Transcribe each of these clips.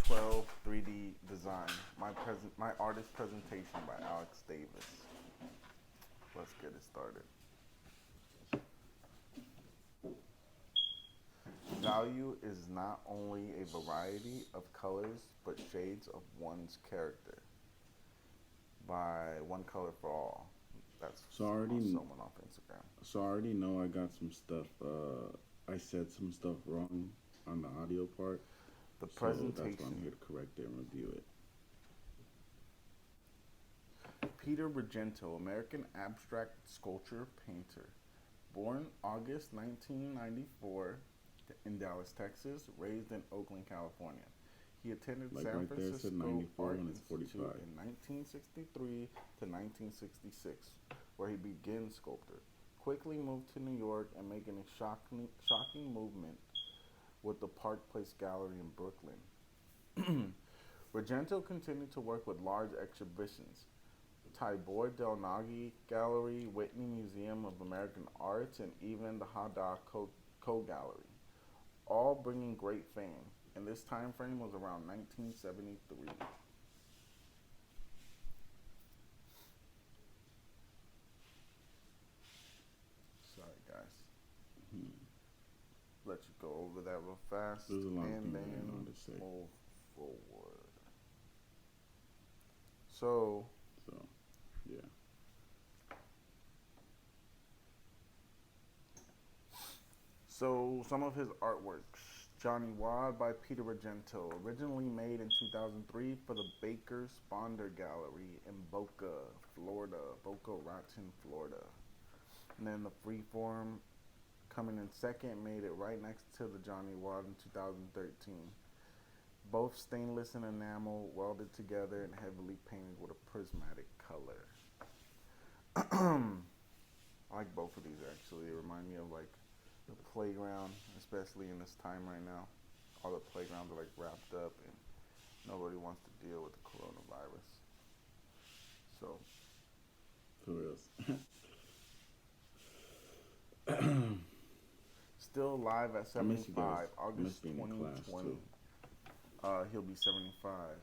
12 3D Design. My artist presentation by Alex Davis. Let's get it started. Value is not only a variety of colors, but shades of one's character. By One Color for All. That's So I already, someone off Instagram. so I already know I got some stuff. I said some stuff wrong on the audio part, The so that's why I'm presentation. here to correct it and review it. Peter Reginato, American abstract sculpture painter. Born August 1994 in Dallas, Texas, raised in Oakland, California. He attended Like San right there, it said Francisco 94 Art when it's Institute 45. in 1963 to 1966, where he began sculpture. Quickly moved to New York and making a shocking movement with the Park Place Gallery in Brooklyn. Regento continued to work with large exhibitions, Tibor Del Nagy Gallery, Whitney Museum of American Arts, and even the Hada Gallery, all bringing great fame. And this time frame was around 1973. Sorry, guys. Hmm. Let you go over that real fast There's a lot of and things I didn't then know to say. move forward. So, So yeah, some of his artworks. Johnny Wad by Peter Argento, originally made in 2003 for the Baker Sponder Gallery in Boca Raton, Florida. And then the Freeform coming in second made it right next to the Johnny Wad in 2013. Both stainless and enamel welded together and heavily painted with a prismatic color. I like both of these actually. They remind me of like the playground, especially in this time right now. All the playgrounds are like wrapped up and nobody wants to deal with the coronavirus. So, for real. still alive at I miss you guys. 75, I miss August being in class too. 2020. He'll be 75.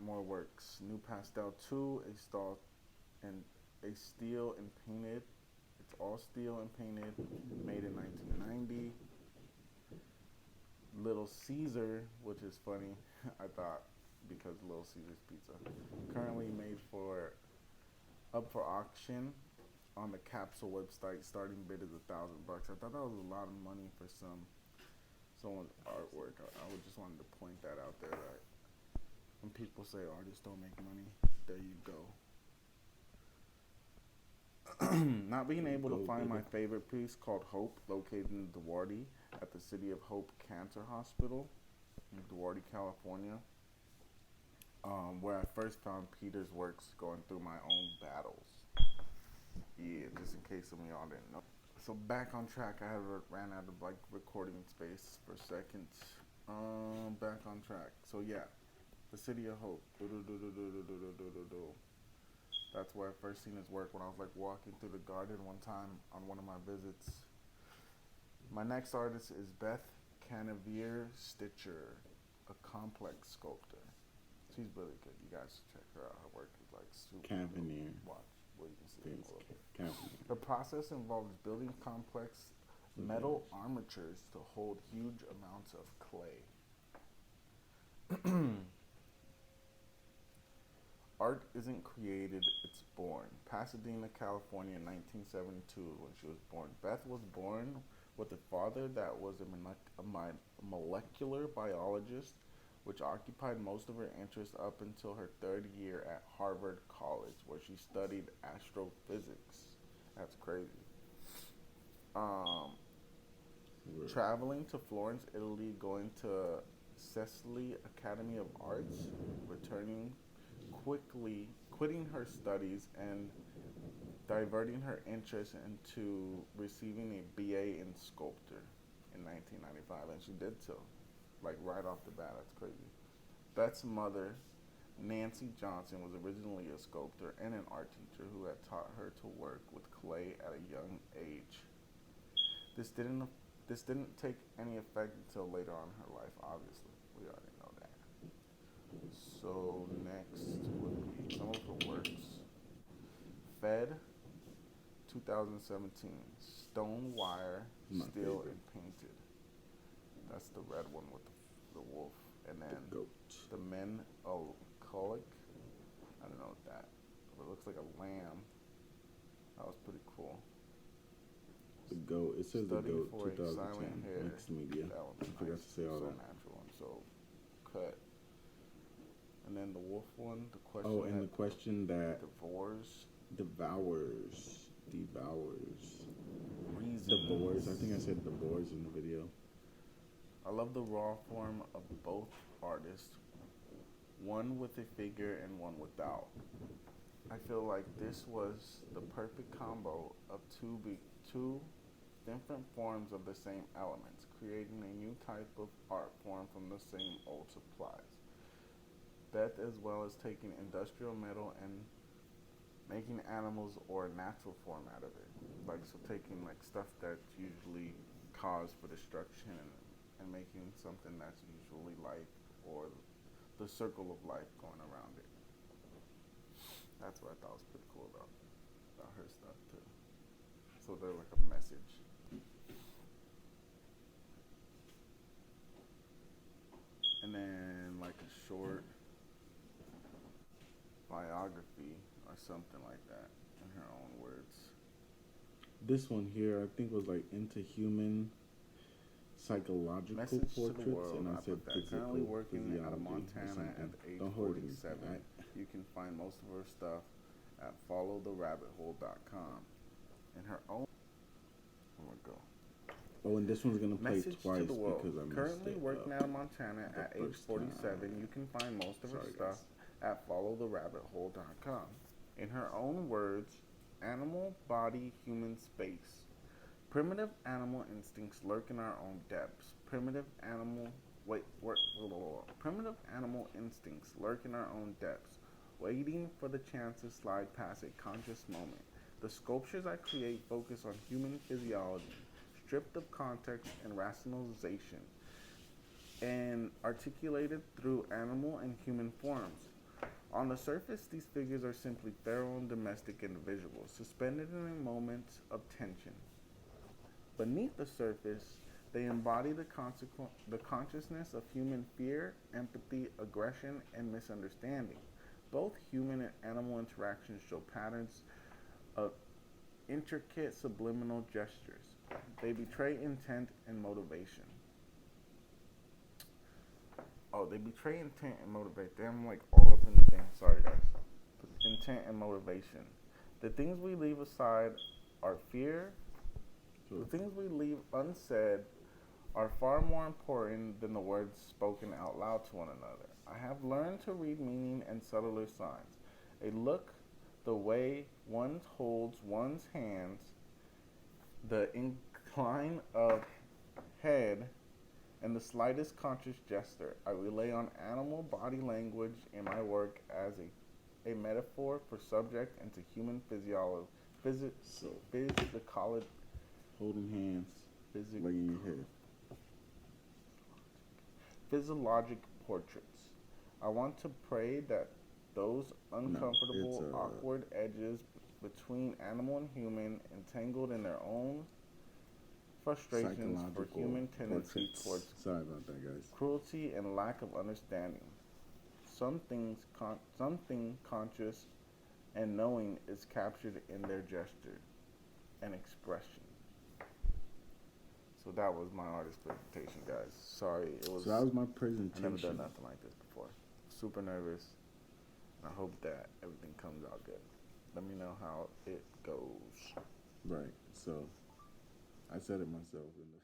More works. New Pastel 2, and a steel and painted. It's all steel and painted, made in 1990. Little Caesar, which is funny, I thought, because Little Caesar's Pizza, currently made for up for auction on the Capsule website. Starting bid is $1,000. I thought that was a lot of money for someone's artwork. I would just wanted to point that out there that when people say artists don't make money, there you go. Not being There you able to go, find my baby. favorite piece called Hope, located in Duarte at the City of Hope Cancer Hospital in Duarte, California, where I first found Peter's works going through my own battles. Yeah, just in case some of y'all didn't know. So back on track, I had ran out of like recording space for seconds. Back on track. So yeah, the City of Hope. That's where I first seen his work when I was like walking through the garden one time on one of my visits. My next artist is Beth Cavener Stichter, a complex sculptor. She's really good. You guys should check her out. Her work is like super dope. Cavener. Watch. Well, you can I see it think in a it's little bit. Cavener. The process involves building complex Look at metal this. armatures to hold huge amounts of clay. Art isn't created, it's born. Pasadena, California, 1972, when she was born. Beth was born with a father that was a molecular biologist, which occupied most of her interest up until her third year at Harvard College, where she studied astrophysics. That's crazy. Um, Word. Traveling to Florence, Italy, going to Cecily Academy of Arts, returning quickly, quitting her studies and diverting her interest into receiving a BA in sculpture in 1995, and she did so, like right off the bat. That's crazy. Beth's mother, Nancy Johnson, was originally a sculptor and an art teacher who had taught her to work with clay at a young age. This didn't this didn't take any effect until later on in her life. Obviously, we already know that. So next would be some of her works. Fed, 2017. Stone Wire, My Steel favorite. and Painted. That's the red one with the wolf. And The then goat. the Men Alcoholic. I don't know what that. But it looks like a lamb. That was pretty cool. The goat. It says the Study goat. for a 2010. silent hair. Mixed media. That one's I forgot nice. to say all So that. natural and so cut. And then the wolf one, the question Oh, and that the question that divorce devours. reasons. Devores. I think I said devores in the video. I love the raw form of both artists, one with a figure and one without. I feel like this was the perfect combo of two different forms of the same elements, creating a new type of art form from the same old supplies. Beth, as well as taking industrial metal and making animals or natural form out of it. Like, so taking like stuff that's usually cause for destruction and making something that's usually life or the circle of life going around it. That's what I thought was pretty cool about her stuff too. So they're like a message. And then like a short biography or something like that in her own words. This one here, I think, was like into human psychological Message portraits, to the world. and I said put that. physical Currently working out of physiology or Montana at something. the age Don't hold me. 47. You can find most of her stuff at followtherabbithole.com. In her own. Where we go? Oh, and this one's gonna play Message twice to the world. because I messed Currently it working up out of Montana the at age first 47. time. You can find most of her Sorry, stuff at followtherabbithole.com. In her own words, animal, body, human space. Primitive animal instincts lurk in our own depths. Primitive animal instincts lurk in our own depths, waiting for the chance to slide past a conscious moment. The sculptures I create focus on human physiology, stripped of context and rationalization, and articulated through animal and human forms. On the surface, these figures are simply feral and domestic individuals, suspended in a moment of tension. Beneath the surface, they embody the consciousness of human fear, empathy, aggression, and misunderstanding. Both human and animal interactions show patterns of intricate subliminal gestures. They betray intent and motivation. Oh, they betray intent and motivate. Damn, like all up in the thing. Sorry, guys. Intent and motivation. The things we leave aside are fear. The things we leave unsaid are far more important than the words spoken out loud to one another. I have learned to read meaning and subtler signs. A look, the way one holds one's hands, the incline of head, and the slightest conscious gesture. I rely on animal body language in my work as a metaphor for subject into human physiology. Physicology. Holding hands, Physic- laying your head. Physiologic portraits. I want to pray that those uncomfortable, awkward edges between animal and human, entangled in their own frustrations for human tendency towards cruelty and lack of understanding. Something conscious and knowing is captured in their gesture and expression. So that was my artist presentation, guys. Sorry, it was. So that was my I've presentation. never done nothing like this before. Super nervous. I hope that everything comes out good. Let me know how it goes. Right. So I said it myself in the